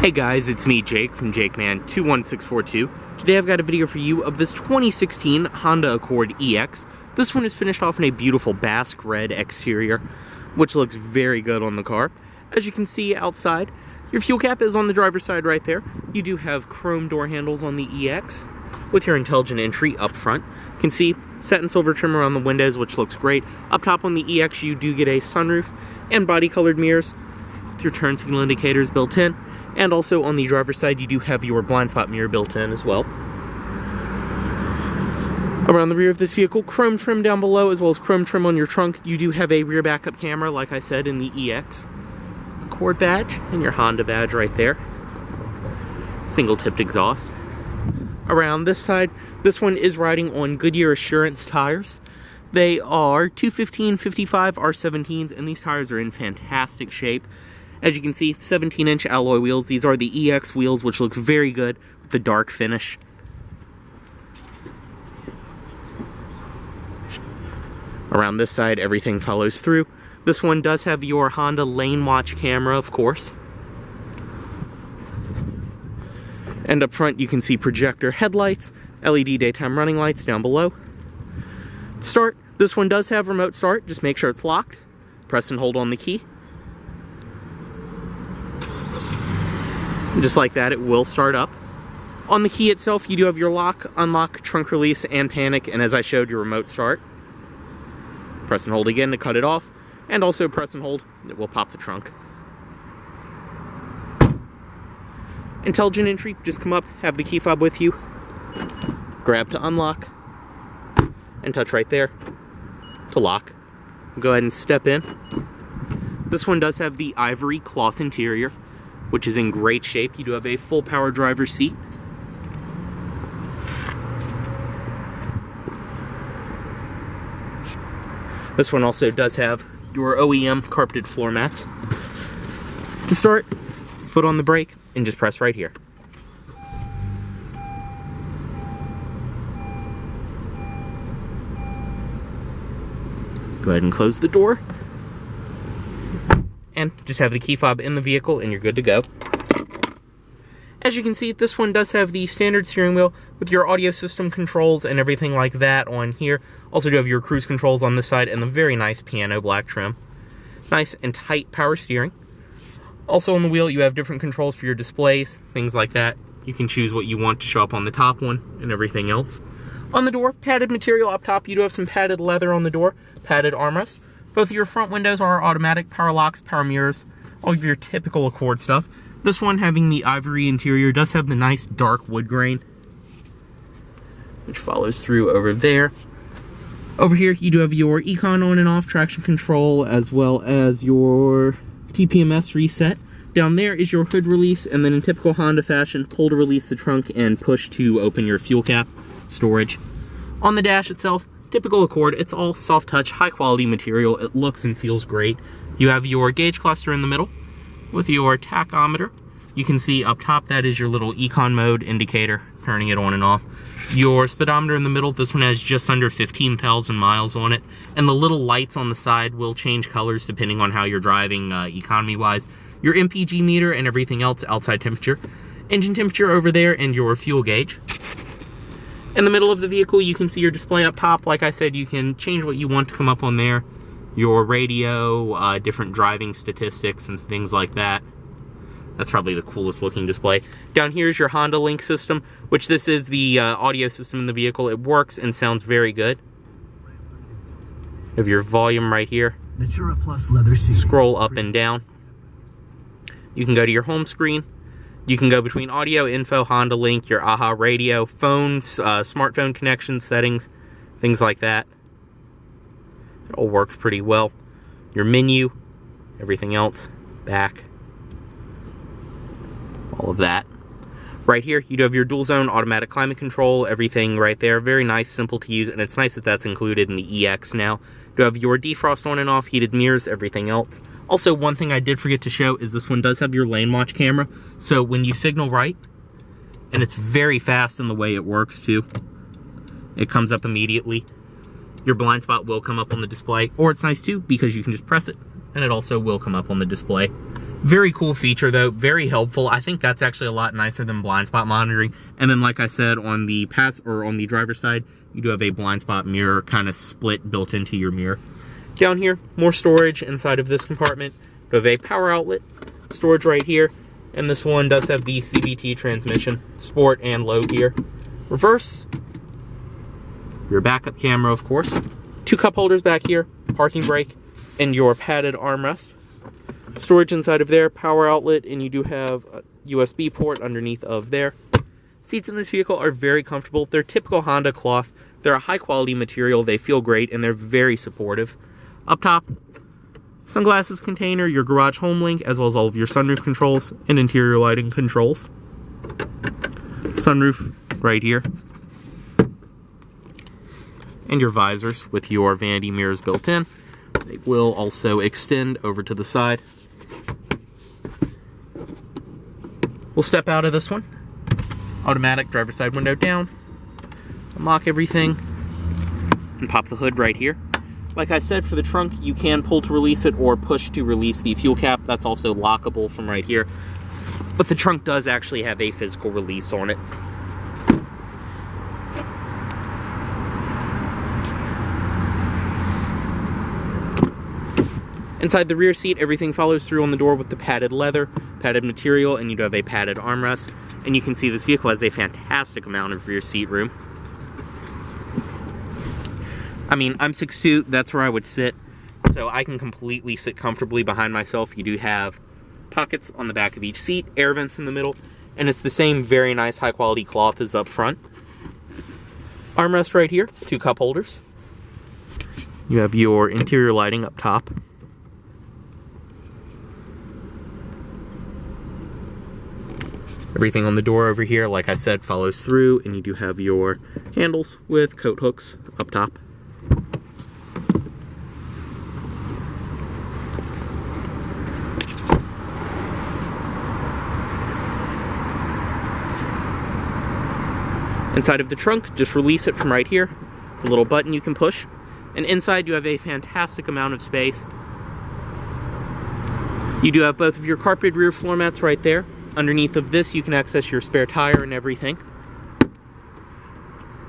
Hey guys, it's me, Jake, from JakeMan21642. Today I've got a video for you of this 2016 Honda Accord EX. This one is finished off in a beautiful Basque red exterior, which looks very good on the car. As you can see outside, your fuel cap is on the driver's side right there. You do have chrome door handles on the EX, with your intelligent entry up front. You can see satin silver trim around the windows, which looks great. Up top on the EX, you do get a sunroof and body-colored mirrors, with your turn signal indicators built in. And also on the driver's side, you do have your blind spot mirror built in as well. Around the rear of this vehicle, chrome trim down below, as well as chrome trim on your trunk. You do have a rear backup camera, like I said, in the EX. Accord badge, and your Honda badge right there. Single tipped exhaust. Around this side, this one is riding on Goodyear Assurance tires. They are 215/55 R17s, and these tires are in fantastic shape. As you can see, 17-inch alloy wheels. These are the EX wheels, which looks very good with the dark finish. Around this side, everything follows through. This one does have your Honda lane watch camera, of course. And up front, you can see projector headlights, LED daytime running lights down below. Start, this one does have remote start. Just make sure it's locked. Press and hold on the key. Just like that, it will start up. On the key itself, you do have your lock, unlock, trunk release, and panic, and as I showed, your remote start. Press and hold again to cut it off, and also press and hold, it will pop the trunk. Intelligent entry, just come up, have the key fob with you, grab to unlock, and touch right there to lock. Go ahead and step in. This one does have the ivory cloth interior, which is in great shape. You do have a full power driver's seat. This one also does have your OEM carpeted floor mats. To start, foot on the brake, and just press right here. Go ahead and close the door. And just have the key fob in the vehicle and you're good to go. As you can see, this one does have the standard steering wheel with your audio system controls and everything like that on here. Also do have your cruise controls on this side and the very nice piano black trim. Nice and tight power steering. Also on the wheel, you have different controls for your displays, things like that. You can choose what you want to show up on the top one and everything else. On the door, padded material up top. You do have some padded leather on the door, padded armrest. Both of your front windows are automatic, power locks, power mirrors, all of your typical Accord stuff. This one, having the ivory interior, does have the nice dark wood grain, which follows through over there. Over here, you do have your Econ on and off, traction control, as well as your TPMS reset. Down there is your hood release, and then in typical Honda fashion, pull to release the trunk and push to open your fuel cap storage. On the dash itself, typical Accord, it's all soft touch, high quality material. It looks and feels great. You have your gauge cluster in the middle with your tachometer. You can see up top, that is your little Econ mode indicator, turning it on and off. Your speedometer in the middle, this one has just under 15,000 miles on it. And the little lights on the side will change colors depending on how you're driving economy-wise. Your MPG meter and everything else, outside temperature. Engine temperature over there, and your fuel gauge. In the middle of the vehicle, you can see your display up top. Like I said, you can change what you want to come up on there. Your radio, different driving statistics, and things like that. That's probably the coolest looking display. Down here is your Honda Link system, which this is the audio system in the vehicle. It works and sounds very good. You have your volume right here. Natura Plus leather seat. Scroll up and down. You can go to your home screen. You can go between audio, info, Honda Link, your AHA radio, phones, smartphone connection settings, things like that. It all works pretty well. Your menu, everything else, back, all of that. Right here, you do have your dual zone automatic climate control, everything right there. Very nice, simple to use, and it's nice that that's included in the EX now. You do have your defrost on and off, heated mirrors, everything else. Also, one thing I did forget to show is this one does have your lane watch camera. So when you signal right, and it's very fast in the way it works too, it comes up immediately. Your blind spot will come up on the display, or it's nice too because you can just press it and it also will come up on the display. Very cool feature though, very helpful. I think that's actually a lot nicer than blind spot monitoring. And then like I said, on the driver's side, you do have a blind spot mirror kind of split built into your mirror. Down here, more storage inside of this compartment. You have a power outlet, storage right here, and this one does have the CVT transmission, sport and low gear. Reverse, your backup camera of course, 2 cup holders back here, parking brake, and your padded armrest. Storage inside of there, power outlet, and you do have a USB port underneath of there. Seats in this vehicle are very comfortable. They're typical Honda cloth. They're a high quality material. They feel great and they're very supportive. Up top, sunglasses container, your garage home link, as well as all of your sunroof controls and interior lighting controls. Sunroof right here. And your visors with your vanity mirrors built in. They will also extend over to the side. We'll step out of this one. Automatic driver's side window down. Unlock everything. And pop the hood right here. Like I said, for the trunk, you can pull to release it or push to release the fuel cap. That's also lockable from right here. But the trunk does actually have a physical release on it. Inside the rear seat, everything follows through on the door with the padded leather, padded material, and you do have a padded armrest. And you can see this vehicle has a fantastic amount of rear seat room. I mean, I'm 6'2", that's where I would sit, so I can completely sit comfortably behind myself. You do have pockets on the back of each seat, air vents in the middle, and it's the same very nice high quality cloth as up front. Armrest right here, 2 cup holders. You have your interior lighting up top. Everything on the door over here, like I said, follows through, and you do have your handles with coat hooks up top. Inside of the trunk, just release it from right here. It's a little button you can push. And inside you have a fantastic amount of space. You do have both of your carpeted rear floor mats right there. Underneath of this, you can access your spare tire and everything.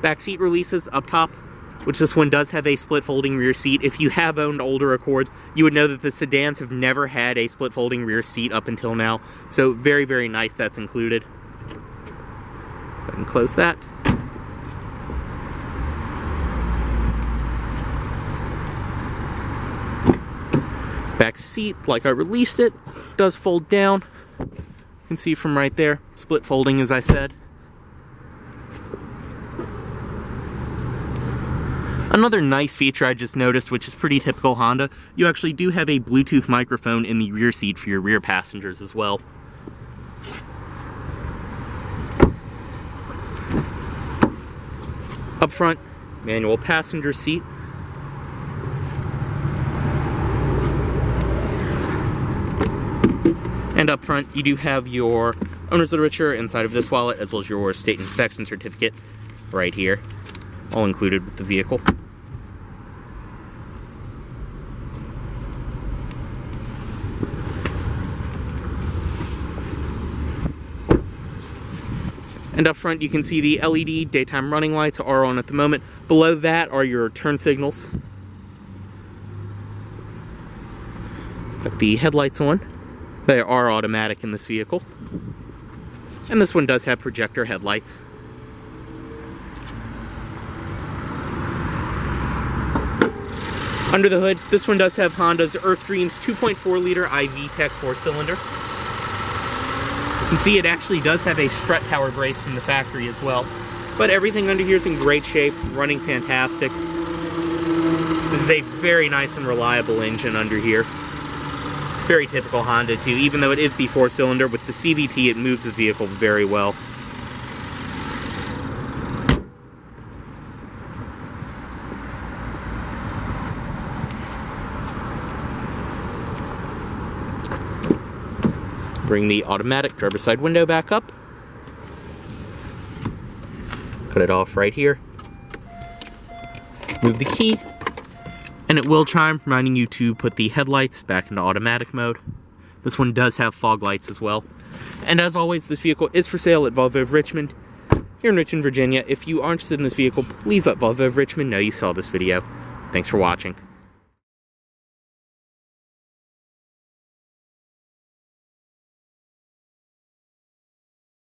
Back seat releases up top, which this one does have a split folding rear seat. If you have owned older Accords, you would know that the sedans have never had a split folding rear seat up until now. So very, very nice that's included. Go ahead and close that. Back seat, like I released it, does fold down. You can see from right there, split folding as I said. Another nice feature I just noticed, which is pretty typical Honda, you actually do have a Bluetooth microphone in the rear seat for your rear passengers as well. Up front, manual passenger seat. And up front, you do have your owner's literature inside of this wallet, as well as your state inspection certificate right here, all included with the vehicle. And up front, you can see the LED daytime running lights are on at the moment. Below that are your turn signals. Got the headlights on. They are automatic in this vehicle. And this one does have projector headlights. Under the hood, this one does have Honda's Earth Dreams 2.4 liter iVTEC 4-cylinder. You can see it actually does have a strut power brace from the factory as well. But everything under here is in great shape, running fantastic. This is a very nice and reliable engine under here. Very typical Honda too, even though it is the 4-cylinder, with the CVT it moves the vehicle very well. Bring the automatic driver's side window back up. Cut it off right here. Move the key. And it will chime, reminding you to put the headlights back into automatic mode. This one does have fog lights as well. And as always, this vehicle is for sale at Volvo of Richmond, here in Richmond, Virginia. If you are interested in this vehicle, please let Volvo of Richmond know you saw this video. Thanks for watching.